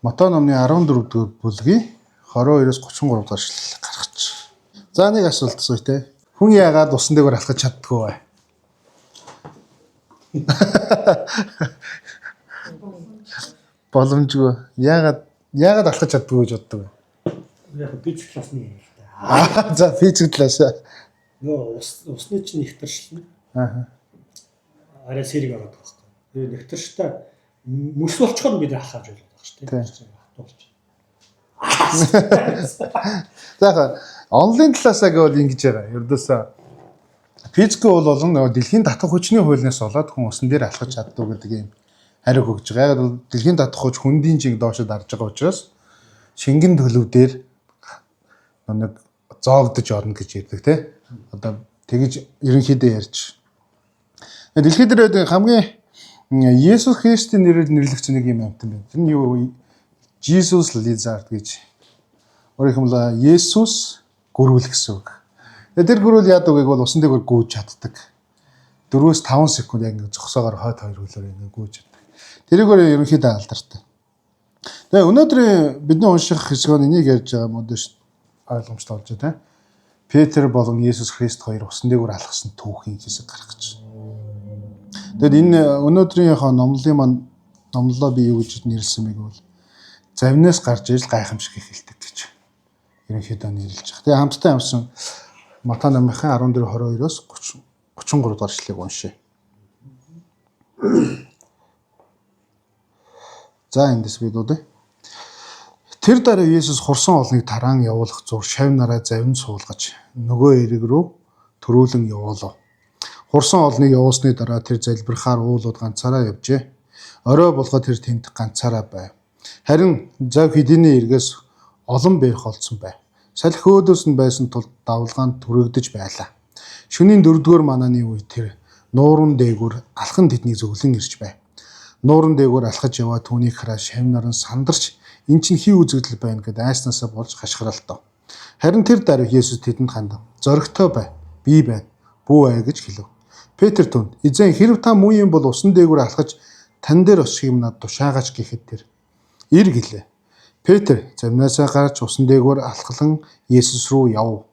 Матай номны 14 дугаар бүлгийн 22-оос 33 дугаар эшлэл гаргач. За нэг асуулт асууя те. Хүн яагаад усан дээгүүр алхаж чаддгүй вэ? Боломжгүй. Яагаад алхаж чаддгүй гэж боддог вэ? Яг физик классны юм л да. За физик класс. Нөө усны чинь нэгтэршил нь. Арай сэрэг байгаа байхгүй. Тэгээ нэгтэрштэй мөс болчхоор бид алхаж байлаа баг шүү дээ. За онлайн талаасаа гэвэл ингэж байгаа. Ердөөсөө физик бол нөгөө дэлхийн татах хүчний хуулиас болоод хүн усан дээр алхаж чаддаг гэдэг юм хариу өгж байгаа. Яг бол дэлхийн татах хүч хүндийн чиг доошо дарж байгаа учраас шингэн төлөв дээр нэг зоогдож орно гэж ярьдаг тий. Одоо тэгж ерөнхийдөө ярьж. Дэлхийд дээр байдаг хамгийн Есүс Христийн нэрээр нэрлэгдсэн нэг юм амтан байна. Тэр нь юу? Jesus Lizard гэж. Өөрөөр хэлбэл Есүс гөрүүл гэсэн үг. Тэр гөрүүл яадаг вэ? Бол усан дээгүүр гүйж чаддаг. 4-5 секунд яг ингэ зогсоогоор хойд хоёр хөлөөр ингэ гүйж чаддаг. Тэрийгээр ерөнхийдөө алдартай. Тэгээ өнөөдөр бидний унших хэсгөө энийг ярьж байгаа модш ойлгомжтой болж байна. Петр болон Есүс Христ хоёр усан дээгүүр алхсан түүхийн хэсэг гарах гэж байна. Тэгэхээр энэ өнөөдрийнхөө номлын маань номлоо би юу гэж нэрлсэн бэ гэвэл завнаас гарч иж гайхамшиг эхэлдэг гэж ерөнхийдөө нэрлэж байгаа. Тэгээ хамтдаа явсан Матай номын 14:22-оос 33 дугаар эшлэгийг уншъя. За эндээс би дуудаа. Тэр дараа Есүс хурсан олныг тараан явуулах зур шавь нараа завин суулгаж нөгөө эрэг рүү төрүүлэн явуулав. Хурсан олныг явуулсны дараа тэр залбирахаар уулууд ганцаараа явжээ. Орой болгоод тэр тэнд ганцаараа байв. Харин зав хэдийний эргээс олон бэрх олдсон байв. Салхи өөдөөс нь байсан тул давлгаанд түрэгдэж байлаа. Шөнийн 4-р манааны үе тэр нуурын дээгүүр алхан тэднийг зөвлөн ирж байв. Нуурын дээгүүр алхаж яваа түүнийг хараа шавь наран сандарч эн чинь хий үзэгдэл байна гэд айснаасаа болж хашгиралтав. Харин тэр даруй Есүс тэдэнд хандав. Зоригтой бай. Би байна. Бүү ай гэж хэлв. Петр түнд эзэн хэрв та муу юм бол усан дээгүүр алхаж тань дээр осчих юм над тушаагач гэхэд тэр ир гэлээ. Петр замнаасаа гарч усан дээгүүр алхлан Есүс рүү яв.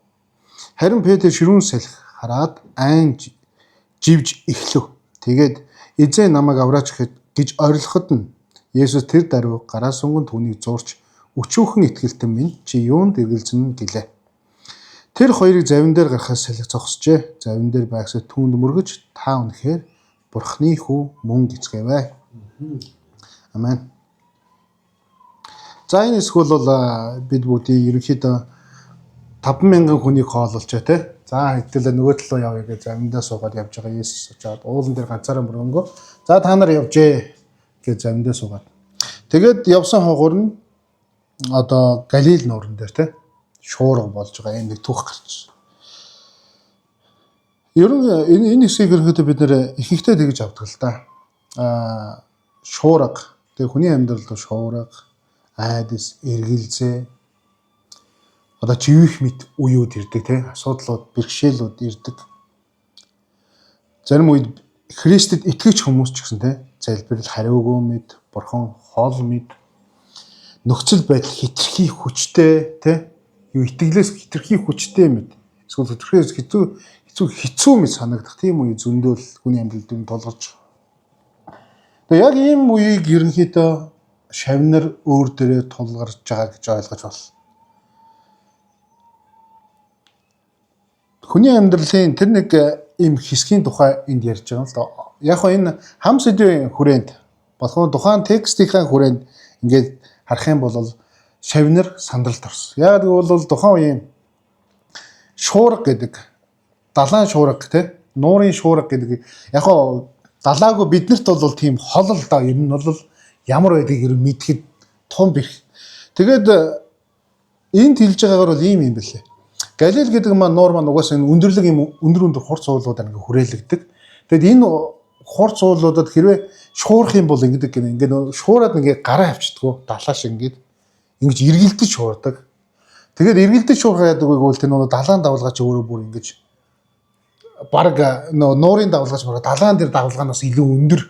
Харин Петр ширүүн салхи хараад айн живж эхлэв. Тэгээд эзэн намайг авраач гэж орилоход нь Есүс тэр даруй гараа сунган түүнийг зурч өчүүхэн итгэлтэн минь чи юунд эргэлзэн гэлээ. Тэр хоёрыг завин дээр гарахаас салхи зогсжээ. Завин дээр байгсаа түүнд мөргөж та үнэхээр Бурхны хүү мөн гэцгээвэ. Амен. За энэ эсвэл бол бид бүгдийг ерөнхийдөө 5,000 хүнийг хоололж байгаа те. За хэдүүлээ нөгөө талуу явъя гэж завиндаа суугаад явж байгаа Есүс очоод уулан дээр ганцаараа мөргөнгөө. За та нар явжээ гэж завиндаа суугаад. Тэгээд явсан хогор нь одоо Галил нуурын дээр те шуурга болж байгаа юм нэг түүх гарч. Ер нь энэ хэсгийг ерөнхийдөө бид нэр ихэнхдээ тэгж авдаг л да. Шуурга. Тэгээ хүний амьдралд шуурга, айдас, эргэлзээ одоо живэх мэт үеуд ирдэг те асуудлууд, бэрхшээлүүд ирдэг. Зарим үед Христэд итгэж хүмүүс ч гэсэн те залбирал хариугүй мэд, бурхан хоол мэд, нөхцөл байдал хитрхи хүчтэй те юу итгэлээс хитрхи хүчтэй мэд. Эсвэл хитрхээс хэцүү мэд санагдах тийм үе зөндөөл хүний амьдралд нь тулгарч. Тэгээ яг ийм үеийг ерөнхийдөө шавнар өөр дээрээ тулгарч байгаа гэж ойлгож байна. Хүний амьдралын тэр нэг ийм хэсгийн тухай энд ярьж байгаа юм л да. Яг хоо энэ хам сэдвийн хүрээнд болох тухайн текстийн хүрээнд ингээд харах юм бол шавнар сандралд орсон. Яг гэвэл тухайн үеийн шуурга гэдэг далайн шуурга те нуурын шуурга гэдэг яг хоо далаагүй биднэрт бол тийм хол л да. Ер нь бол ямар байдгийг ер нь мэдхэд том бэрх. Тэгээд энд хэлж байгаагаар бол ийм юм бэлээ. Галил гэдэг маань нуур маань угаасаа өндөрлөг юм өндөр хурц уулуудаар ингээ хүрээлэгдэг. Тэгэд энэ хурц уулуудад хэрвээ шуурах юм бол ингэдэг гэнэ. Ингээ шуураад ингээ гараа авчдаггүй далаа шиг ингэж эргэлдэж шуурдаг. Тэгээд эргэлдэж шуурах яадаг вэ гэвэл тэр нөгөө далаан давлгаач өөрөө бүр ингэж баг нуурын давлгаач бүр далаан дээр давлгаанаас илүү өндөр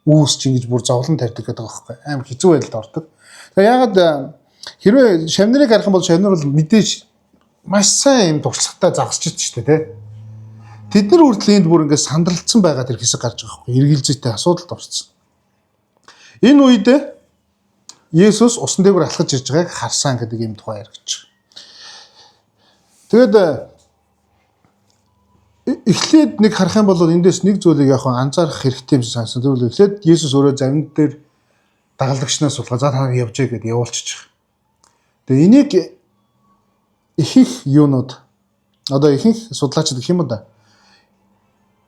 үүсч ингэж бүр зовлон тарьдаг гэдэг байгаа байхгүй. Аим хэцүү байдалд ордог. Тэгээ ягаад хэрвээ шавнарыг харах юм бол шавнар бол мэдээж маш сайн юм туршлагатай загасч идэж штэ тий. Тэд нар хүртэл энд бүр ингээд сандралцсан байгаа тэр хэсэг гарч байгаа байхгүй эргэлзээтэй асуудалд орсон. Энэ үед Есүс усан дээгүүр алхаж ирж байгааг харсан гэдэг юм тухай яригдчих. Тэгээд эхлээд нэг харах юм бол эндээс нэг зүйлийг яг анзаарах хэрэгтэй юм шиг санасан. Тэгвэл эхлээд Есүс өөрөө завинд дээр дагалдагчнаас суулгаа за та явжээ гэдээ явуулчих. Тэгээ энийг ихэнх юунууд одоо ихэнх судлаачид гэх юм да.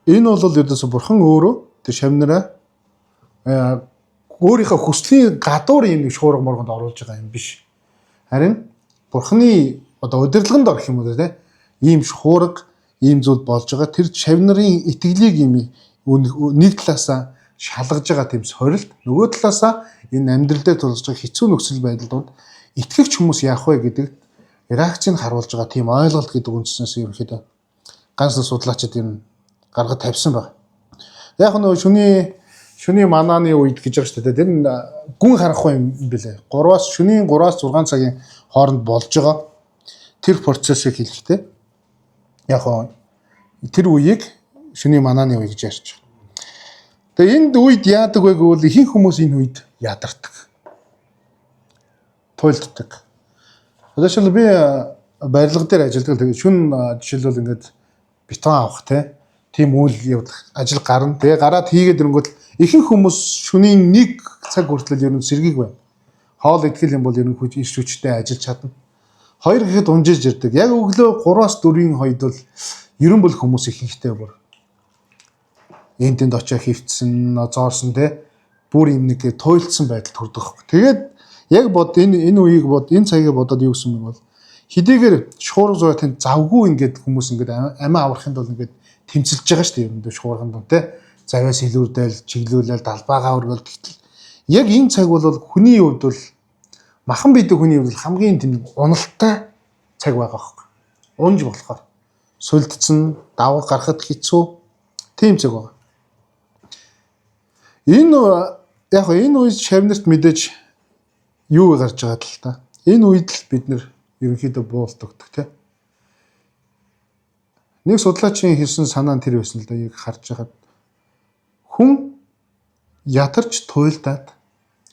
Энэ бол ердөөсө бурхан өөрөө тэр шавнараа өөрийнхөө хүслийн гадуур юм нэг шуурга моргонд оруулж байгаа юм биш. Харин бурханы одоо удирдлаганд орох юм уу те ийм шуурга ийм зүйл болж байгаа тэр шавнарын итгэлийг юм нэг талаасаа шалгаж байгаа тийм сорилт нөгөө талаасаа энэ амьдрал дээр тулгарч байгаа хэцүү нөхцөл байдал донд итгэгч хүмүүс яах вэ гэдэг реакцийг харуулж байгаа тийм ойлголт гэдэг үндснээс ерөнхийдөө ганц судлаачид юм гаргаж тавьсан байна. Яг нөгөө шөнийн манааны үед гэж байгаа шүү дээ. Тэр нь гүн харахгүй юм билээ. Шөнийн 3-аас 6 цагийн хооронд болж байгаа тэр процессыг хэлэхдээ яг тэр үеийг шөнийн манааны үе гэж ярьж байгаа. Тэгээ энд үед яадаг вэ гэвэл ихэнх хүмүүс энэ үед ядардаг. Туйлддаг. Одоошл би барилга дээр ажилладаг. Тэгээ шүн жишээлбэл ингээд бетон авах тийм үйл явдал ажил гарна. Тэгээ гараад хийгээд ирэнгүүт ихэнх хүмүүс шөнийн 1 цаг хүртэл ер нь сэргийг байна. Хоол итгэл юм бол ер нь ирч хүчтэй ажиллаж чадна. 2 гэхэд унжиж ирдэг. Яг өглөө 3-аас 4-ийн хоёрд бол ерөн бол хүмүүс ихэнхтэй бүр энд тэнд очиж хөвцсөн, зоорсон бүр юм нэг туйлдсан байдал төрдөг. Тэгээд яг энэ үеийг энэ цагийг бодоод юу гэсэн юм бол хэдийгээр шуурга зураг тэнд завгүй ингээд хүмүүс ингээд амиа аврахын тулд ингээд тэмцэлж байгаа шүү дээ ер нь шуурган доо завьяас илүүрдэл, чиглүүлэл, далбаагаа өргөл гэтэл яг энэ цаг бол хүний хувьд бол махан бидэг хүний хувьд хамгийн тийм уналттай цаг байгаа байхгүй. Унж болохоор сүлдцэн, давга гарахад хэцүү тийм цаг байгаа. Энэ үед шавнарт мэдээж юу гарч байгаа л та. Энэ үед л бид нэр ерөнхийдөө буулдагдаг тийм. Нэг судлаачийн хэлсэн санаа нь тэр байсан л да яг харж байхад хүн ядарч туйлдаад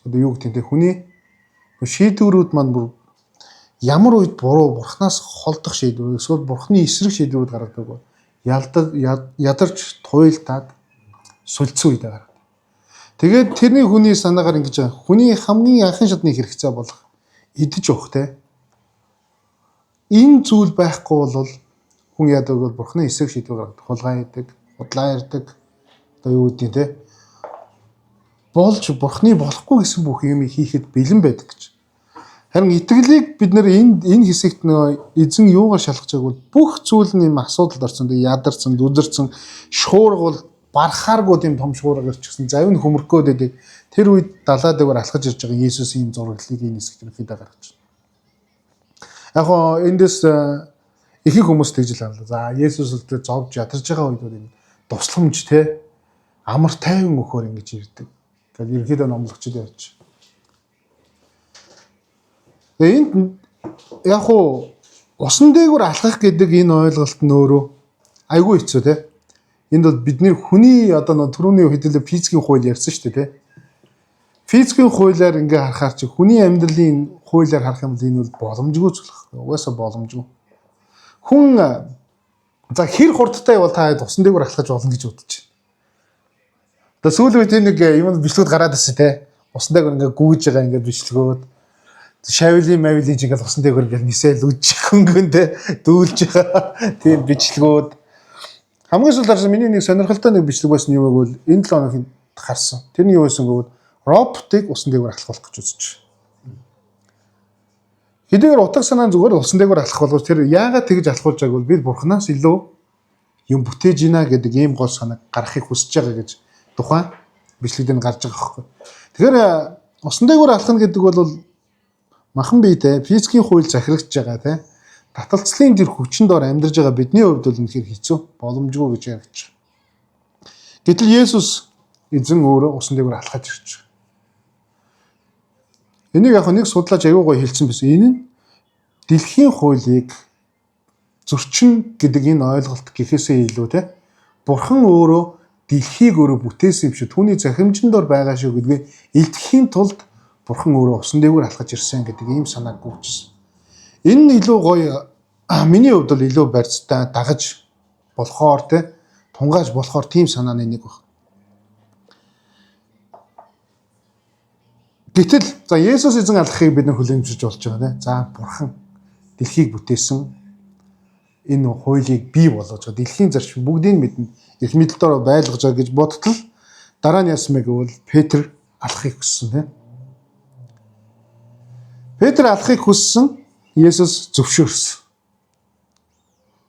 одоо юу гэдэг нь хүний шийдвэрүүд маань бүр ямар үед бурхнаас холдох шийдвэр эсвэл бурхны эсрэг шийдвэрүүд гаргадаг бол ядарч туйлдаад сүлцсэн үед гаргадаг. Тэгээд тэрний хүний санаагаар ингэж байгаа. Хүний хамгийн анхны шатны хэрэгцээ болох идэж уух энэ зүйл байхгүй бол хүн яадаг бол бурхны эсрэг шийдвэр гаргадаг. Хулгай хийдэг, худлаа ярьдаг. Одоо юу гэдэг нь болж бурхны болохгүй гэсэн бүх юм хийхэд бэлэн байдаг гэж. Харин итгэлийг бид нэр энэ хэсэгт нөгөө эзэн юугаар шалгаж байгааг бол бүх зүйл нь юм асуудалд орсон. Ядарсан, дүдэрсэн, шуургал барахааргүй тийм том шуурга ирчихсэн. Завь нь хөмөрхгөөд байдаг. Тэр үед далаа дээр алхаж ирж байгаа Есүсийн зураглалыг энэ хэсэгт ихэд гаргаж байна. Яг эндээс ихэнх хүмүүс тэгж л хандлаа. За Есүс л зовж ядарч байгаа үед энэ тусламж амар тайван өгөхөөр ингэж ирдэг. Тэгэл ерөнхийдөө номлогчд ярьж. Тэгээ энд яг усан дээгүүр алхах гэдэг энэ ойлголт нь өөрөө айгүй хэцүү Энд бол бидний хүний одоо түрүүний хэдүүлээ физикийн хууль ярьсан шүү дээ Физикийн хуулиар ингээ харахаар чи хүний амьдралын хуулиар харах юм бол энэ бол боломжгүй зүйл. Угаасаа боломжгүй. Хүн за хэр хурдтай бол та усан дээгүүр алхаж болно гэж бодож байна. Тэгээ сүүлийн үед нэг юм бичлэгүүд гараад ирсэн те. Усан дээгүүр ингээ гүйж байгаа ингээ бичлэгүүд. Шавилын чигээр усан дээгүүр ингээ нисэл үжих хөнгөндөө дүүлж байгаа тийм бичлэгүүд. Хамгийн сүүлд харсан миний нэг сонирхолтой нэг бичлэг байсан юм бол энэ 7 хоногт харсан. Тэрний юу байсан гэвэл роботыг усан дээгүүр алхах гэж үзэж байна. Хэдийгээр утга санаа зүгээр усан дээгүүр алхах боловч тэр яагаад тэгж алхуулж байгааг бол бид бурхнаас илүү юм бүтээж гинэ гэдэг ийм гол санааг гаргахыг хүсэж байгаа гэж тухайн бичлэгдэн гарч байгаа байхгүй. Тэгэхээр усан дээгүүр алхах гэдэг бол махан биетэй физикийн хууль захирагч байгаа тийм таталцлын тэр хүчин доор амьдарж байгаа бидний хувьд бол үнэхээр хэцүү боломжгүй гэж яригдж байгаа. Гэтэл Есүс эзэн өөрөө усан дээгүүр алхаж ирж байгаа. Энийг яг нэг судлаач аягүй гоё хэлсэн байсан. Энэ нь дэлхийн хуулийг зөрчин гэдэг энэ ойлголт гэхээсээ илүү те Бурхан өөрөө дэлхийг өөрөө бүтээсэн юм шиг түүний захимжин дор байгаа шүү гэдгээ илтгэхийн тулд Бурхан өөрөө усан дээгүүр алхаж ирсэн гэдэг ийм санааг гүйцсэн. Энэ нь илүү гоё миний хувьд бол илүү барьцтай дагаж болохоор те тунгааж болохоор тийм санааны нэг баг. Гэтэл за Есүс эзэн алхахыг бид нар хүлээмжлэж болж байгаа те. За Бурхан дэлхийг бүтээсэн энэ хуулийг бий болгож байгаа. Дэлхийн зарчим бүгдийг мэднэ. Их мэдлэлээр байлгаж байгаа гэж бодтол дараа нь яасан бэ гэвэл Петр алхахыг хүссэн те. Петр алхахыг хүссэн, Есүс зөвшөөрсөн.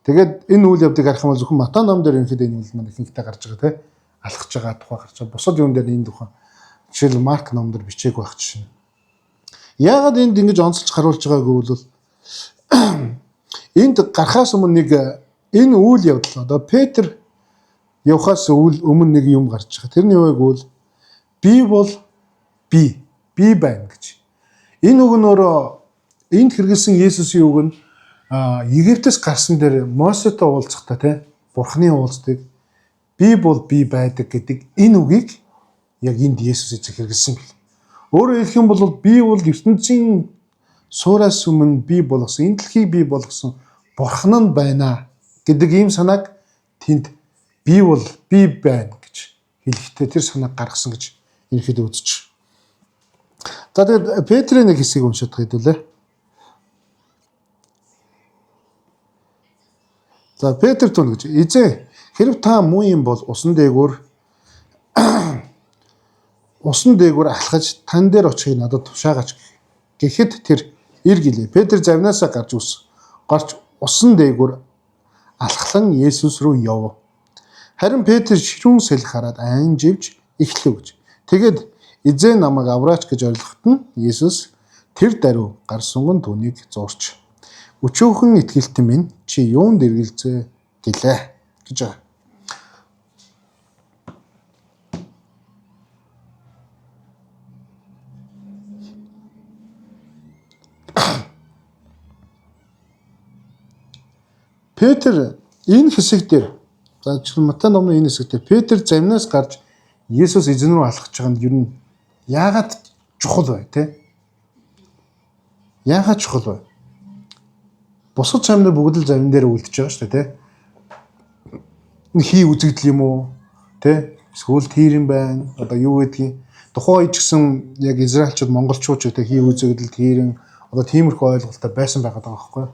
Тэгээд энэ үйл явдлыг харах юм бол зөвхөн Матай ном дээр энэ үйл маань ихэнхдээ гарч байгаа те. Алхаж байгаа тухай гарч байгаа. Бусад юун дээр энэ тухай жишээл Марк ном дээр бичээг байх жишээ. Яагаад энд ингэж онцолж харуулж байгааг гэвэл энд гарахаас өмнө нэг энэ үйл явдал одоо Петр явахаас өмнө нэг юм гарч байгаа. Тэрний юу гэвэл би бол би байна гэж. Энэ үг нь өөрөө энд хэрэгэлсэн Есүсийн үг нь Египтээс гарсан дээр Мосетой уулзахдаа те Бурхны уулздаг би бол би байдаг гэдэг энэ үгийг яг энд Есүс эзэн хэрэгэлсэн бил. Өөрөөр хэлэх юм бол би бол ертөнцийн суураас өмнө би болгосон энэ дэлхийг би болгосон Бурхан нь байна гэдэг ийм санааг тэнд би бол би байна гэж хэлэхдээ тэр санааг гаргасан гэж ерөөхдөө үзэж. За тэгээд Петрийн нэг хэсгийг уншаад хэдүүлээ. За Петр тун гэж эзэн хэрв та муу юм бол усан дээгүүр алхаж тань дээр очихыг надад тушаагач гэхэд тэр ир гэлээ. Петр завнаасаа гарч усан дээгүүр алхлан Есүс рүү яв. Харин Петр ширүүн сэлэх хараад айн живж эхлэв гэж. Тэгээд эзэн намайг авраач гэж ойлгоход нь Есүс тэр даруй гар сунган түүнийг зурч өчөөхөн итгэлтэн минь чи юунд эргэлзээ гэлээ гэж байгаа. Петр энэ хэсэг дээр за Матай номын энэ хэсэг дээр Петр замнаас гарч Есүс эзэн рүү алхаж байгаа нь ер нь яагаад чухал бай те? Яагаад чухал бай? Бусад замнууд бүгд л замн дээр үлдчихэж байгаа шүү дээ те. Хий үзэгдэл юм уу? Тэ? Эсвэл тийрэн байна. Одоо юу гэдгийг тухайн үед ч гэсэн яг израильчууд монголчууд ч гэдэг хий үзэгдэл тийрэн одоо тиймэрхүү ойлголттой байсан байгаад байгаа байхгүй.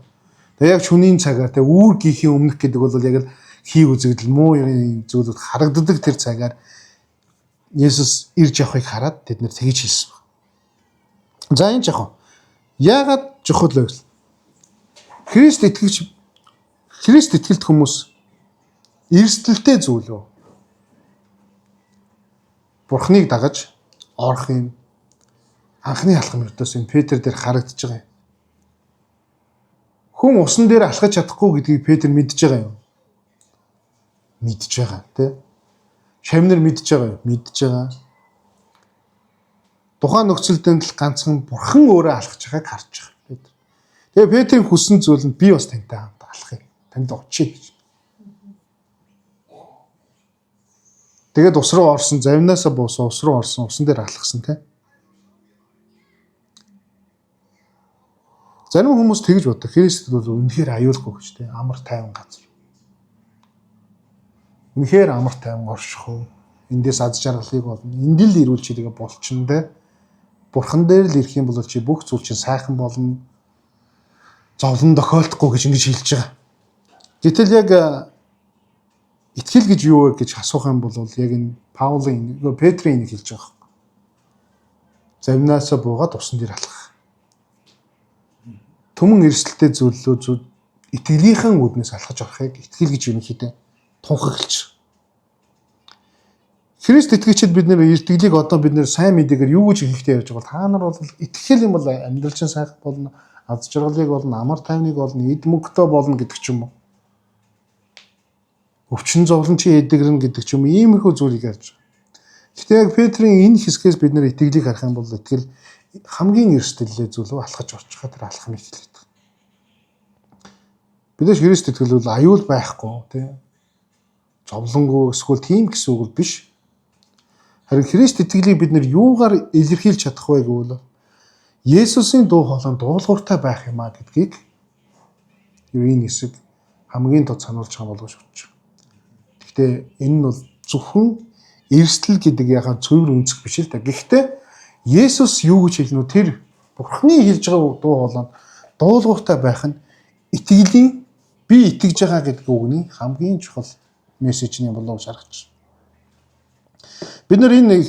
Тэгээ яг шөнийн цагаар тэ үүр гихийн өмнөх гэдэг бол яг л хий үзэгдэл муу юм зүйлүүд харагддаг тэр цагаар Есүс ирж явахыг хараад тэд нэр тэгж хэлсэн баг. За энэ жахаа. Яагаад чухал вэ гэвэл Христ итгэлт хүмүүс эрсдэлтэй зүйл үү? Бурхныг дагаж орох юм анхны алхам өртөөс энэ Петр дээр харагдаж байгаа юм. Хүн усан дээр алхаж чадахгүй гэдгийг Петр мэдж байгаа юм. Мэдж байгаа тий. Шавнар мэдж байгаа юу? Мэдж байгаа. Тухайн нөхцөлдөнд л ганцхан Бурхан өөрөө алхаж байгааг харж байгаа. Петр. Тэгээ Петрийн хүссэн зүйл нь би бас тантай хамт алхахыг, танд очие гэж. Тэгээд ус руу орсон, завнаасаа буусан, ус руу орсон, усан дээр алхсан тий. Зарим хүмүүс тэгж боддог. Христэд бол үнэхээр аюулгүй гэж тий. Амар тайван газар. Үнэхээр амар тайван оршихуу. Эндээс аз жаргалыг болно. Энд л ирүүл чигээ болчихно те. Бурхан дээр л ирэх юм бол чи бүх зүйл чинь сайхан болно. Зовлон тохиолдохгүй гэж ингэж хэлж байгаа. Гэтэл яг итгэл гэж юу вэ гэж асуух юм бол яг энэ Паулийн Петрийн хэлж байгаа. Завнаасаа буугаад усан дээр алхах. Түмэн эрсдэлтэй зүйлүүд итгэлийнхэн үднээс алхаж орохыг итгэл гэж ерөнхийдөө тунхаглаж. Христ итгэгчид бид нэр итгэлийг одоо бид нэр сайн мэдээгээр юу гэж хэлэхдээ явж байгаа бол та нар бол итгэл юм бол амьдрал чинь сайхан болно, аз жаргалыг болно, амар тайвныг болно, эд мөнгөтэй болно гэдэг ч юм уу. Өвчин зовлон чи эдгэрнэ гэдэг ч юм уу иймэрхүү зүйлийг ярьж байгаа. Гэхдээ яг Петрийн энэ хэсгээс бид нэр итгэлийг харах юм бол итгэл хамгийн эрсдэлээ зүйлөө алхаж очихоо тэр алхмыг хэлээд. Бидээс Христ итгэл бол аюул байхгүй тий. Зовлонгүй эсвэл тийм гэсэн үг биш. Харин Христ итгэлийг бид нэр юугаар илэрхийлж чадах вэ гэвэл Есүсийн дуу хоолой дуулууртай байх юм а гэдгийг энэ хэсэг хамгийн тод сануулж байгаа болгож өгч байна. Гэхдээ энэ нь бол зөвхөн эрсдэл гэдэг яхаа цөөвөр үнцэх биш л та. Гэхдээ Есүс юу гэж хэлнэ үү? Тэр Бурхны хэлж байгаа дуу хоолойд дуулууртай байх нь итгэлийн би итгэж байгаа гэдэг үгний хамгийн чухал мессежний болов шаргач. Бид нар энэ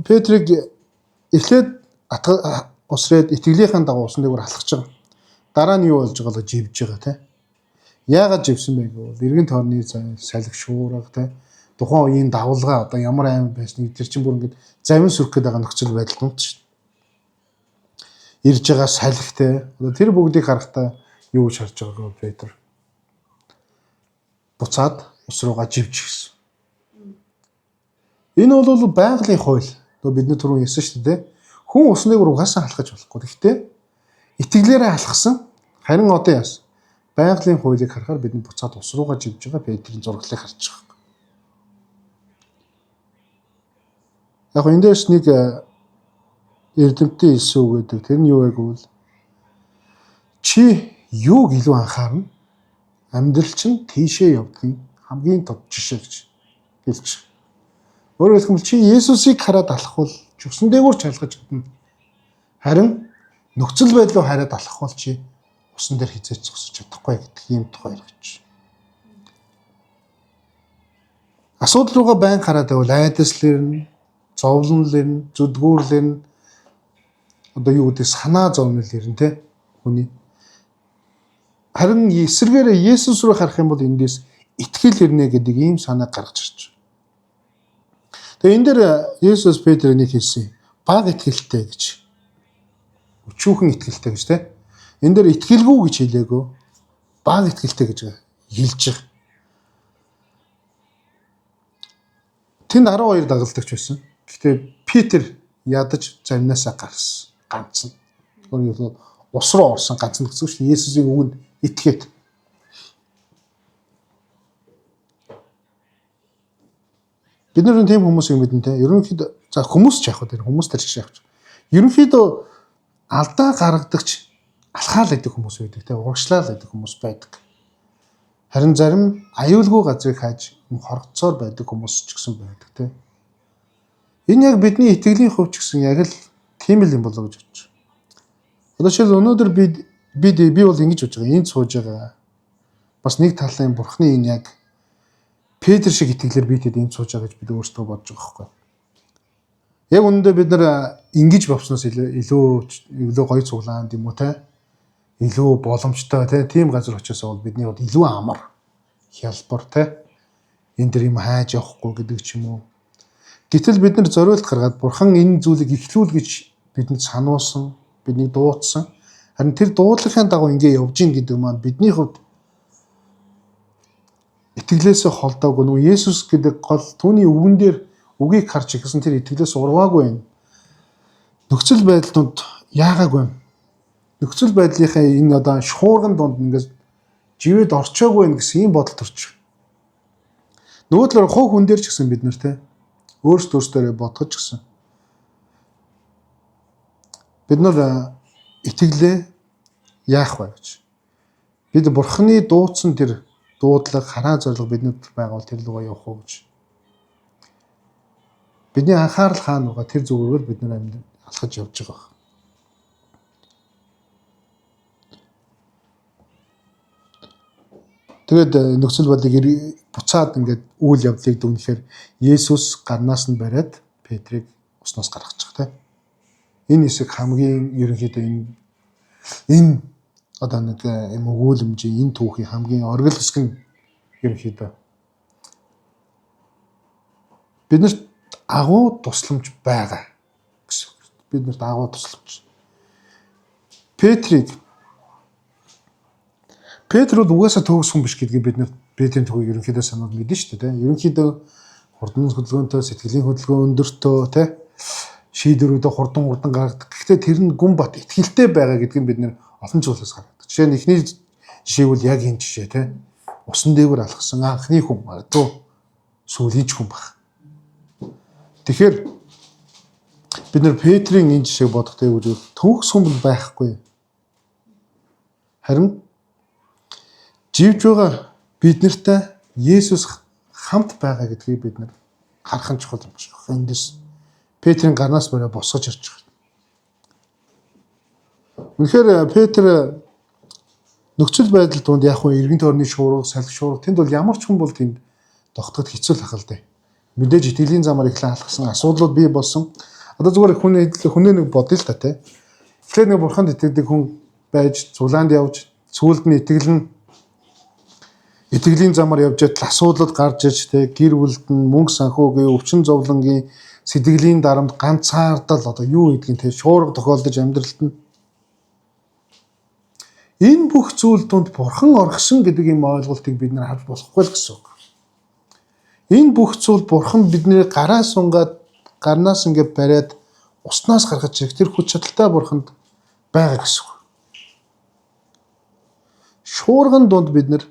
Петрийг эхлээд усрээд итгэлийнхэн дагуу усан дээгүүр алхаж байгаа. Дараа нь юу болж байгаа л живж байгаа тийм. Яагаад живсэн бэ гэвэл эргэн тойрны салхи шуурга тийм. Тухайн үеийн давлгаа одоо ямар аймаг байсныг тэр чинь бүр ингээд завин сүрх гээд байгаа нөхцөл байдал тунт шүү дээ. Ирж байгаа салхитэй одоо тэр бүгдийг харахтаа юу гэж харж байгааг Петр буцаад ус руугаа живж гисэн. Энэ бол байгалийн хууль. Одоо бидний түрүүн ярьсан шүү дээ. Хүн усны дээгүүр угаасаа алхаж болохгүй. Гэхдээ итгэлээрээ алхсан. Харин одоо яасан? Байгалийн хуулийг харахаар бидний буцаад ус руугаа живж байгаа Петрийн зураглалыг харж байгаа. Яг энэ дээрс нэг эрдэмтдийн хэлсэн үг гэдэг. Тэр нь юу вэ гэвэл чи юуг илүү анхаарна? Амьдрал чинь тийшээ явдгийн хамгийн тод жишээ гэж хэлж байгаа. Өөрөөр хэлбэл чи Есүсийг хараад алхвал усан дээгүүр ч алхаж чадна. Харин нөхцөл байдлыг хараад алхвал чи усан дээр хизээч зогсож чадахгүй гэдэг ийм тухай яригч. Асуудал руугаа байн хараад байвал айдаслэр, зовлонлэр, зүдгүүрлэр одоо юу гэдэг санаа зовнил ирнэ те хүний. Харин эсвэргээрээ Есүс рүү харах юм бол эндээс итгэл ирнэ гэдэг ийм санаа гаргаж ирж. Тэгээ энэ дээр Есүс Петрийг хэлсэн. Баг итгэлтэй гэж. Өчүүхэн итгэлтэй гэж те. Энэ дээр итгэлгүй гэж хэлээгөө. Баг итгэлтэй гэж хэлж байгаа. Тэнд 12 дагалдагч байсан. Гэхдээ Петр ядаж замнаасаа гарсан. Ганцхан. Өөрөөр ус руу орсон ганцхан гэсэн шүү дээ. Есүсийн үгэнд итгээд. Бид нар тийм хүмүүс юм бидэн те. Ерөнхийдөө за хүмүүс ч яах вэ? Хүмүүс тарч яах вэ? Ерөнхийдөө алдаа гаргадагч алхаал гэдэг хүмүүс байдаг те. Урагшлал гэдэг хүмүүс байдаг. Харин зарим аюулгүй газрыг хайж хоргоцоор байдаг хүмүүс ч гэсэн байдаг те. Энэ яг бидний итгэлийн хувьд ч гэсэн яг л тийм л юм болоо гэж бодож байна. Одоо жишээл өнөөдөр би бол ингэж бодож байгаа. Энд сууж байгаа. Бас нэг талын Бурхны энэ яг Петр шиг итгэлээр би тэд энд сууж байгаа гэж бид өөрсдөө бодож байгаа байхгүй. Яг үүндээ бид нар ингэж бовсноос илүү гоё цуглаанд юм уу те. Илүү боломжтой те. Тийм газар очиосоо бол бидний бол илүү амар хялбар те. Энд дэр юм хайж явахгүй гэдэг ч юм уу. Гэтэл бид нар зориулт гаргаад Бурхан энэ зүйлийг эхлүүл гэж бидэнд сануулсан, биднийг дуудсан. Харин тэр дуудлагын дагуу ингэ явж гин гэдэг маань бидний хувьд итгэлээсээ холдоогүй нөгөө Есүс гэдэг гол түүний үгэн дээр үгийг харж ихсэн тэр итгэлээс урваагүй юм. Нөхцөл байдал донд яагаагүй юм. Нөхцөл байдлынхаа энэ одоо шуурган донд ингээд живэд орчоогүй юм гэсэн ийм бодол төрчих. Нөгөө талаар хуу хүн дээр ч гэсэн бид нар те өөрсдөө бодгож гисэн. Бид нар итгэлээ яах вэ гэж. Бид Бурхны дуудсан тэр дуудлага хараа зориг биднэрт байгаа бол тэр лугаа явах уу гэж. Бидний анхаарал хаана байгаа тэр зүгээрээ бид нар алхаж явж байгаа. Тэгээд нөхцөл байдлыг буцаад ингээд үйл явдлыг дүгнэхээр Есүс гарнаас нь бариад Петрийг уснаас гаргачих тийм. Энэ хэсэг хамгийн ерөнхийдөө энэ одоо нэг юм өгүүлэмж энэ түүхийн хамгийн оргил хэсэг нь ерөнхийдөө биднэрт агуу тусламж байгаа гэсэн. Биднэрт агуу тусламж. Петр бол угаасаа төгс хүн биш гэдгийг бид нар Петрийн төгөөг ерөнхийдөө санаад мэднэ шүү дээ. Ерөнхийдөө хурдан хөдөлгөөнтэй, сэтгэлийн хөдөлгөөн өндөртөө, тэ шийдвэрүүдээ хурдан гаргадаг. Гэхдээ тэр нь гүн бат итгэлтэй байгаа гэдгийг бид нэр олон зүйлээс харагдав. Жишээ нь эхний жишээ бол яг энэ жишээ тий. Усан дээгүүр алхсан анхны хүн магадгүй сүүлийн хүн баг. Тэгэхээр бид нэр Петрийн энэ жишээг бодох тэгвэл төгс хүн байхгүй. Харин живж байгаа бид нартай Есүс хамт байгаа гэдгийг бид нар харах нь чухал юм шиг. Эндээс Петрийн гарнаас барай босгож ирж байгаа. Үнэхээр Петр нөхцөл байдал донд яг хөө эргэн тойрны шуурга, салхи шуурга тэнд бол ямар ч хүн бол тэнд тогтоход хэцүү л ахал дээ. Мэдээж итгэлийн замаар эхлэн алхсан асуудлууд бий болсон. Одоо зүгээр хүнээ нэг бодъё л та тий. Эхлээд нэг бурханд итгэдэг хүн байж зулаанд явж сүүлд нь итгэлийн замаар явж идэл асуудлууд гарч иж тий гэр бүлд нь мөнгө санхүүгийн өвчин зовлонгийн сэтгэлийн дарамт ганцаардал одоо юу гэдгийг тий шуурга тохиолдож амьдралд нь энэ бүх зүйл донд бурхан орхисон гэдэг юм ойлголтыг бид нар харж болохгүй л гэсэн үг. Энэ бүх зүйл бурхан бидний гараас ингээд бариад уснаас гаргаж ирэх тэр хүч чадалтай бурханд байгаа гэсэн үг. Шуурган донд бид нар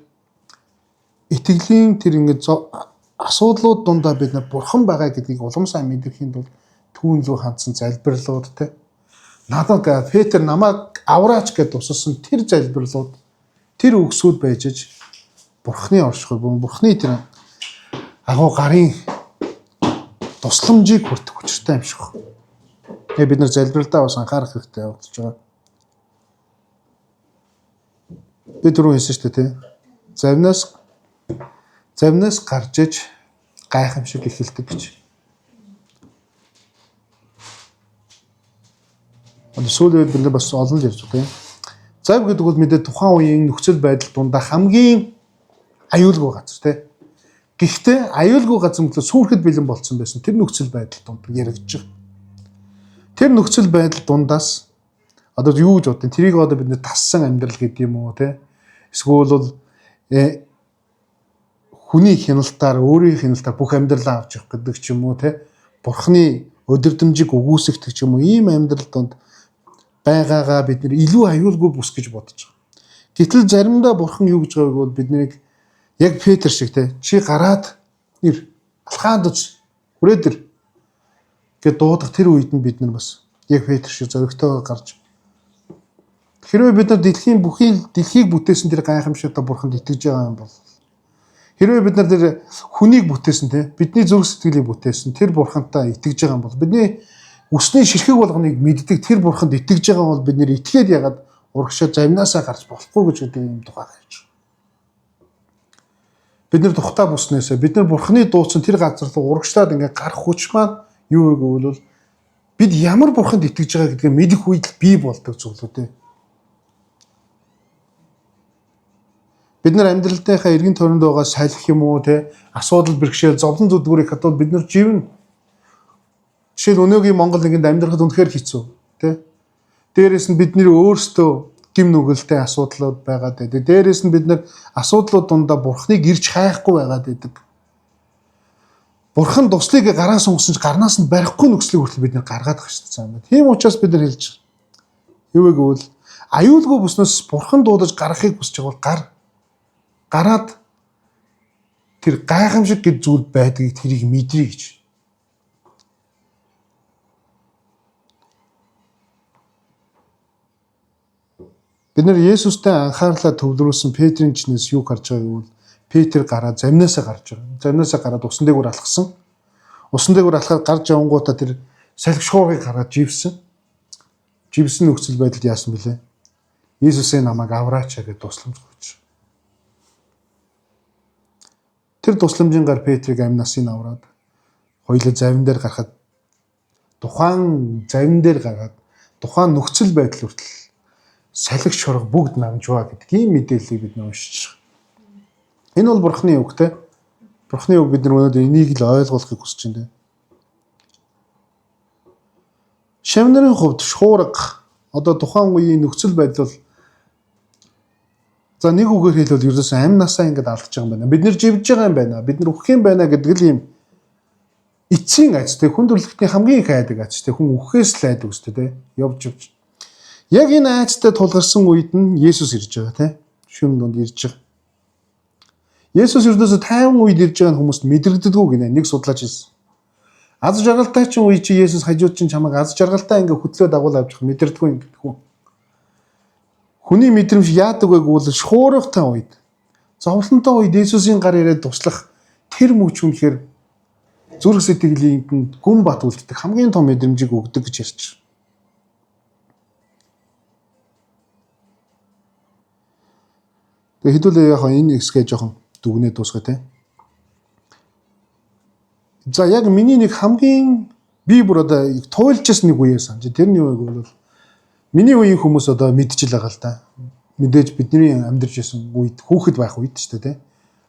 итгэлийн тэр ингээд асуудлууд дундаа бид нар бурхан байгаа гэдгийг улам сайн мэдрэхийн тулд түүн рүү хандсан залбирлууд те надад Петр намайг авраач гэд тусалсан тэр залбирлууд тэр үгсүүд байж бурханы оршихуй бурханы тэр агуу гарын тусламжийг хүртэх хүчтэй юм шиг. Тэгээ бид нар залбиралдаа бас анхаарах хэрэгтэй болж байгаа. Бид түрүү хэлсэн шүү дээ тий. Завнаас гарч иж гайхамшиг эхэлдэг гэж. Сүүлийн үед бид нар бас олон л ярьж байгаа. Зав гэдэг бол мэдээ тухайн үеийн нөхцөл байдал дундаа хамгийн аюулгүй газар тий. Гэхдээ аюулгүй газар мөлөө сүрхэд бэлэн болцсон байсан. Тэр нөхцөл байдал дунд яригдж байгаа. Тэр нөхцөл байдал дундаас одоо юу гэж бодсон? Тэрийг одоо бид нэ тассан амьдрал гэдэг юм уу тий? Эсвэл бол хүний хяналтаар өөрийн хяналтаар бүх амьдралаа авч явах гэдэг ч юм уу тий? Бурхны өдөрдмжийг үгүйсгэх ч юм уу ийм амьдрал донд байгаагаа бид нэр илүү аюулгүй бүс гэж бодож байгаа. Гэтэл заримдаа бурхан юу гэж байгааг бол биднийг яг Петр шиг те чи гараад ир алхаад үз хүрээд ир гэж дуудах тэр үед нь бид нар бас яг Петр шиг зөрөгтэй гарч хэрвээ бид нар дэлхийг бүтээсэн тэр гайхамшигтай бурханд итгэж байгаа юм бол хэрвээ бид нар тэр хүнийг бүтээсэн те бидний зүрх сэтгэлийг бүтээсэн тэр бурхантай итгэж байгаа юм бол бидний үсний ширхэг болгоныг мэддэг тэр бурханд итгэж байгаа бол бид нэр итгээд ягаад урагшаа завнаасаа гарч болохгүй гэж гэдэг юм тухай гарч. Бид нар тухтай буснасаа бид нар бурханы дуусан тэр газар руу урагшлаад ингээ гарах хүч маань юу гэвэл бид ямар бурханд итгэж байгаа гэдгээ мэдэх үед л бий болдог зүйлүүд ээ. Бид нар амьдралынхаа эргэн тойронд байгаа салхи юм уу те асуудал бэрхшээл зовлон зүдгүүрийг хадвал бид нар живнэ. Жишээл өнөөгийн Монгол нэгэнд амьдрахад үнэхээр хэцүү те. Дээрээс нь бидний өөрсдөө гим нүгэлтэй асуудлууд байгаад байдаг. Дээрээс нь бид нар асуудлууд дундаа бурхныг ирж хайхгүй байгаад байдаг. Бурхан туслыг гараас унгасан ч гарнаас нь барихгүй нөхцөлийг хүртэл бид нар гаргаад байгаа шүү дээ. Тийм учраас бид нар хэлж байгаа. Юу гэвэл аюулгүй бүснээс бурхан дуудаж гарахыг хүсэж байгаа бол гараад тэр гайхамшиг гэж зүйл байдгийг тэрийг мэдрий гэж. Бид нар Есүстэй анхаарлаа төвлөрүүлсэн Петрийн чинээс юу гарч байгааг бол Петр гараад замнаасаа гарч байгаа. Замнаасаа гараад усан дээгүүр алхсан. Усан дээгүүр алхаад гарч явангуудаа тэр салхи шуургыг гараад живсэн. Живсэн нөхцөл байдалд яасан бэлээ? Есүсээ намайг авраач гэж тусламж өгч. Тэр тусламжийн гар Петрийг амнасыг авраад хоёулаа завин дээр гарахад тухайн завин дээр гараад тухайн нөхцөл байдал хүртэл салхи шуурга бүгд намжваа гэдэг ийм мэдээллийг бид уншиж байгаа. Энэ бол бурхны үг те. Бурхны үг бид нар өнөөдөр энийг л ойлгохыг хүсэж байна. Шавнарын хувьд шуурга одоо тухайн үеийн нөхцөл байдал за нэг үгээр хэлбэл ердөөс амнасаа ингэж алдаж байгаа юм байна. Бид нэр живж байгаа юм байна. Бид нар үхэх юм байна гэдэг л юм эцсийн аж те хүн төрлөختний хамгийн их айдаг аж те хүн үхээс л айдаг үстэй те явж явж. Яг энэ айцтай тулгарсан үед нь Есүс ирж байгаа те. Шүн донд ирж байгаа. Есүс ердөөсөө тайван үед ирж байгаа хүмүүст мэдрэгддэггүй гинэ нэг судлаач хэлсэн. Аз жаргалтай ч үе чи Есүс хажууд чинь чамайг аз жаргалтай ингээ хөтлөө дагуул авчих мэдэрдэггүй ингээ хүн. Хүний мэдрэмж яадаг вэ гэвэл шуурхтай үед зовлонтой үед Есүсийн гар ирээд туслах тэр мөч үнэхээр зүрх сэтгэлийн гүн бат үлддэг хамгийн том мэдрэмжийг өгдөг гэж ярьж байна. Тэгээ хэдүүлээ яг энэ хэсгээ жоохон дүгнээ дуусгая те. За яг миний нэг хамгийн би бүр одоо туйлжсэн нэг үеэ санаж. Тэрний үеиг бол миний үеийн хүмүүс одоо мэдчихэл байгаа л да. Мэдээж бидний амьдарч байсан үед хүүхэд байх үед ч те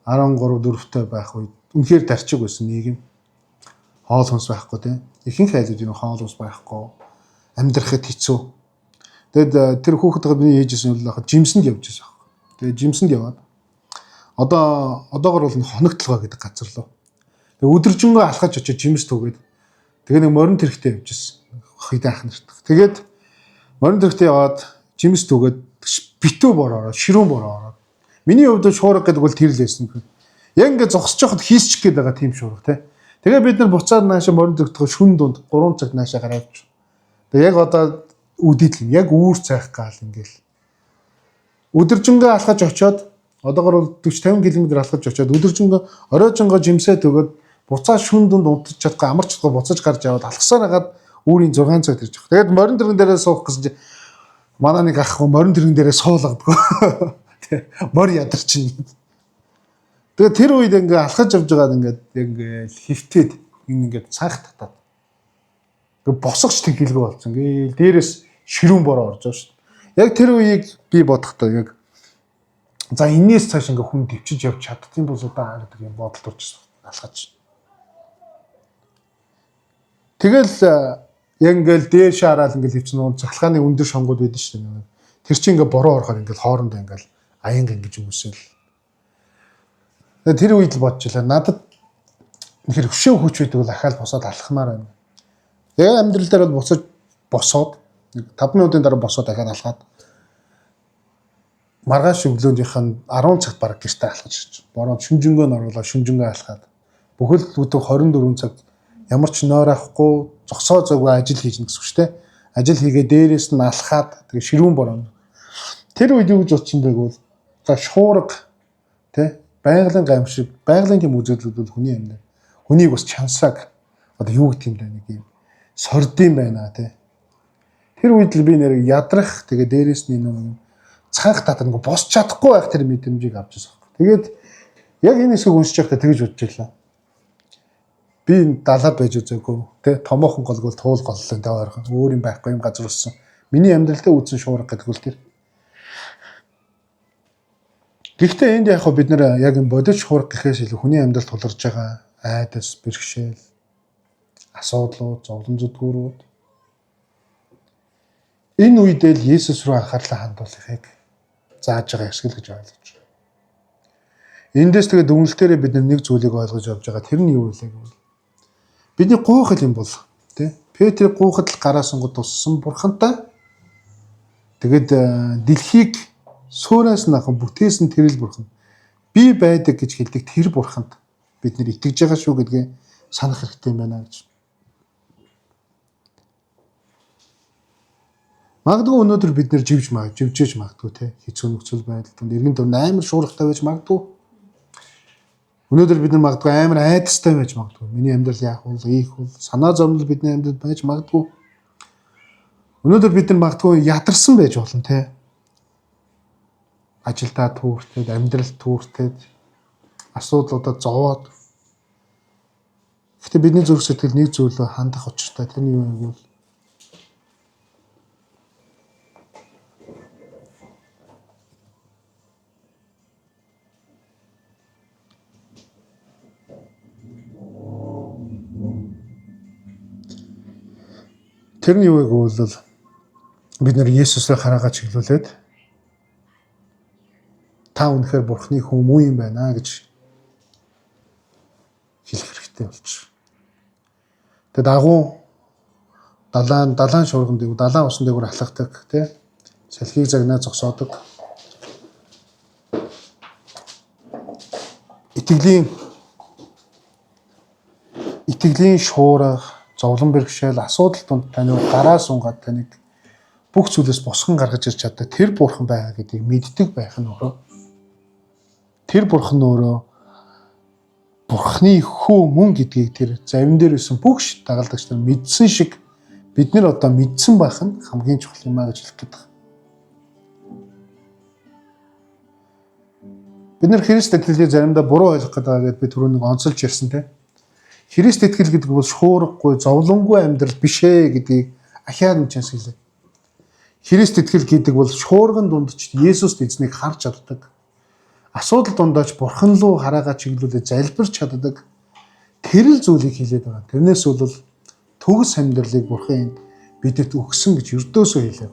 13 4-тэй байх үед үнэхээр тарчиг байсан нийгэм. Хоол хүнс байхгүй те. Ихэнх айлууд юм хоол хүнс байхгүй. Амьдрахад хэцүү. Тэгэд тэр хүүхэд байгаа миний ээжсэн бол хаа жимсэнд явж байсан. Тэгээ жимсэнд яваад одоогор бол хоногтлогоо гэдэг газар лөө. Тэгээ өдөржингөө алхаж очиж жимс түгээд тэгээ нэг морин тэрэгтэй явж байсан. Хит анх нарт. Тэгээд морин тэрэгтэй яваад жимс түгээд битүү бороо, ширүүн бороо. Миний хувьд шуурга гэдэг бол тэр л байсан. Яг ингээд зогсож явахад хийсчих гээд байгаа тийм шуурга те. Тэгээ бид нар буцаад наашаа морин тэрэгтэй шүн дунд 3 цаг наашаа гараад. Тэгээ яг одоо үдийт юм. Яг үүр цайх гал ингээл. Өдөржингөө алхаж очиод одоогор 40-50 км алхаж очиод өдөржингөө оройжонгоо жимсээ төгөөд буцаа шүн дунд унтаж чадахгүй амарч чадахгүй буцаж гарч яваад алхасаар хагаад үүрийн 6 цаг төрж байгаа. Тэгээд морин тэрэгэн дээрээ суух гэсэн чинь манай нэг ах морин тэрэгэн дээрээ суулгадгүй. Мор ядарчин. Тэгээд тэр үед ингээ алхаж явж байгаад ингээд ингээл хөвтөөд ингээд цанх татаад. Ингээ босгоч тэнхилгүй болсон. Ингээл дээрээс ширүүн бороо орж байгаа шүү. Яг тэр үеийг би бодохдоо яг за энэс цааш ингээ хүн төвчж явж чаддсан бол удаа гэдэг юм бодолд орчихсон. Алхаж. Тэгэл яг ингээл дээш хараад ингээл хөвчнө цахилгааны өндөр шонгууд байдаг шүү дээ. Тэр чинь ингээ бороо орохоор ингээл хоорондоо ингээл аянга ингэж өмсөөл. Тэр үед л бодож байлаа. Надад ихэр хөшөө хүч байдаг бол ахаал босоод алхмаар байна. Яг амьдрал дээр бол буцаж босоод 5 минутын дараа босоод дахиад алхаад маргааш өглөөнийх нь 10 цагт бараг гэртээ алхаж ирж. Бороо шүнжэнгөө оруулаад шүнжэнгөө алхаад бүхэл бүтэн 24 цаг ямар ч нойр авахгүй зогсоо зоггүй ажил хийж нэгс шүү дээ. Ажил хийгээ дээрээс нь алхаад тэгээ ширүүн бороо. Тэр үед юу гэж бодсон бэ гэвэл за шуурга тэ байгалийн гамшиг байгалийн тийм үзэгдлүүд бол хүний амьд. Хүнийг бас чансааг одоо юу гэх юм бэ нэг юм сордын байна тэ. Тэр үед л би нэр ядрах тэгээ дээрээс нь нэг цанх татах нэг босч чадахгүй байх тэр мэдрэмжийг авч ирсэн. Тэгээд яг энэ хэсгийг уншиж байхдаа тэгж бодож байлаа. Би далаад байж үзээгүй тэ томоохон голгол туул голлоо тэ ойрхон өөр юм байхгүй юм газар уссан. Миний амьдралдаа үүсэн шуурга гэдэг үл тэр. Гэхдээ энд яг бид нэр яг энэ бодож шуурга гэхээс илүү хүний амьдралд тулгарч байгаа айдас, бэрхшээл, асуудлууд, зовлон зүтгүүрүүд энэ үедээ л Есүс рүү анхаарлаа хандуулахыг зааж байгаа хэсэг л гэж ойлгож байна. Эндээс тэгээд дүнэлтээрээ бид нэг зүйлийг ойлгож авч байгаа. Тэр нь юу вэ гэвэл бидний гуйхал юм бол тий Петр гуйхад л гараа сунгад туссан бурхантай тэгээд дэлхийг суурьаас нахан бүтээсэн тэрэл бурхан би байдаг гэж хэлдэг тэр бурханд бид нэр итгэж байгаа шүү гэдгээ санах хэрэгтэй юм байна гэж. Магадгүй өнөөдөр бид нэр живжээж магадгүй те хэцүү нөхцөл байдалд иргэн төр амар шуургатай байж магадгүй. Өнөөдөр бид нар магадгүй амар айдастай байж магадгүй. Миний амьдрал яах вэ? Ийх вэ? Санаа зовлон бидний амьдралд байж магадгүй. Өнөөдөр бид нар магадгүй ядарсан байж болно те. Ажилдаа түүртэд, амьдралд түүртэд, асуудлуудад зовоод. Гэхдээ бидний зүрх сэтгэл нэг зүйлөө хандах учиртай. Тэрний юу вэ? Тэрний юу гэвэл бид нар Есүсээ хараагаа чиглүүлээд та үнэхээр Бурхны хүн юм байна гэж хэлэх хэрэгтэй болчих. Тэгээд агуу далайн шуурган дээгүүр далайн усан дээгүүр алхахдаг тий. Салхийг загнаа зогсоодог. Итгэлийн шуурга, зовлон бэрхшээл, асуудал донд таны гараа сунгаад таныг бүх зүйлээс босгон гаргаж ирч чаддаг тэр бурхан байгаа гэдгийг мэддэг байх нь өөрөө. Тэр бурхан өөрөө бурханы хүү мөн гэдгийг тэр завин дээр байсан бүх дагалдагч нар мэдсэн шиг бид нар одоо мэдсэн байх нь хамгийн чухал юм а гэж хэлэх гээд байна. Бид нар Христ итгэлийг заримдаа буруу ойлгох гэдэг би түрүү нэг онцолж ярьсан тийм. Христ итгэл гэдэг бол шуургагүй, зовлонгүй амьдрал биш ээ гэдгийг ахиад мэдчингс хэлээ. Христ итгэл гэдэг бол шуурган дундч Есүст эзнийг харж чаддаг. Асуудал дундаач бурхан руу хараагаа чиглүүлээ залбирч чаддаг. Тэр л зүйлийг хэлээд байгаа. Тэрнээс бол төгс амьдралыг бурхан бидэд өгсөн гэж өрдөөсөө хэлэв.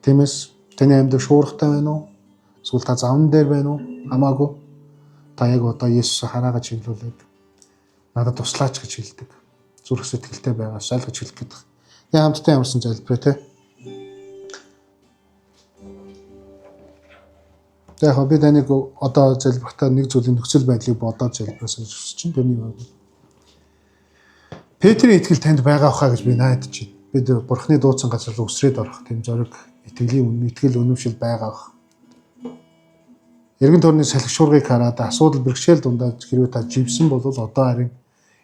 Тиймээс таны амьдрал шуургатай байна уу? Эсвэл та завн дээр байна уу? Хамаагүй. Та яг одоо Есүс хараагаа чиглүүлээд надад туслаач гэж хэлдэг. Зүрх сэтгэлтэй байгаас ойлгож хэлэх гэдэг. Тэгээ хамтдаа ямарсан залбираа те. Яг би таныг одоо залбирахтаа нэг зүйлийн нөхцөл байдлыг бодоод залбирсан гэж хүсэж чинь тэрний баг. Петрийн итгэл танд байгаа хаа гэж би найдаж байна. Бид бурхны дууцсан газар руу өсрээд орох тийм зориг итгэлийн итгэл үнэмшил байгаа бах. Эргэн тойрны салхи шуургыг хараад асуудал бэрхшээл дундаа хэрвээ та живсэн бол одоо харин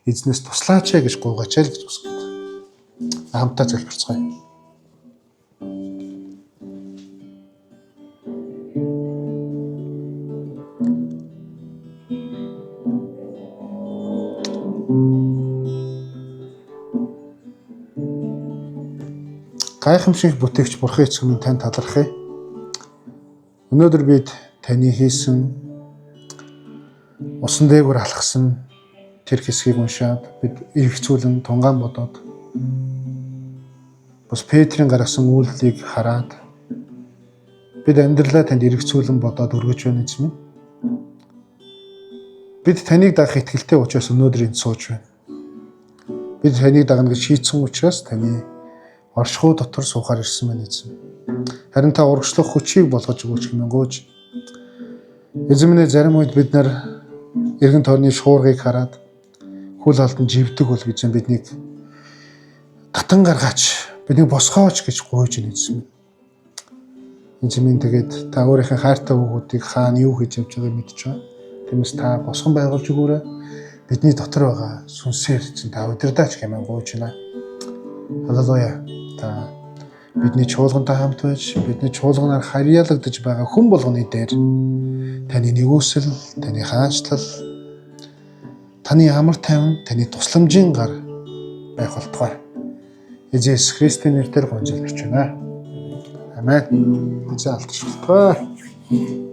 эзнээс туслаач гэж гуйгаач л гэж хүсэж байна. Хамтдаа залбирцгаая. Гайхамшиг бүтээгч бурхан эцэг минь тань талархъя. Өнөөдөр бид таны хийсэн усан дээгүүр алхсан тэр хэсгийг уншаад бид эргцүүлэн тунгаан бодоод бас Петрийн гаргасан үйлдэлийг хараад бид амьдралаа танд эргцүүлэн бодоод өргөж байна эзэн минь. Бид таныг дагах итгэлтэй учраас өнөөдөр энд сууж байна. Бид таныг дагна гэж шийдсэн учраас таны оршихуй дотор суухаар ирсэн байна эзэн. Харин та урагшлах хүчийг болгож өгөөч хэмээн гуйж. Эзэн минь зарим үед бид нар эргэн тойрны шуургыг хараад хүл алдан живдэг бол гэж биднийг татан гаргаач, биднийг босгооч гэж гуйж байна эзэн. Эзэн минь тэгээд та өөрийнхөө хайртай хүүхдүүдийг хаана юу хийж явж байгааг мэдж байгаа. Тиймээс та босгон байгуулж өгөөрэй. Бидний дотор байгаа сүнсээр эзэн та удирдаач хэмээн гуйж байна. Халелуя. Та бидний чуулгантай хамт байж, бидний чуулганаар харьяалагдаж байгаа хүн болгоны дээр таны нэгүсэл, таны хаанчлал, таны амар тайван, таны тусламжийн гар байх болтугай. Есүс Христийн нэрээр гонжлж байна. Амен. Эзэн алдарш болтугай.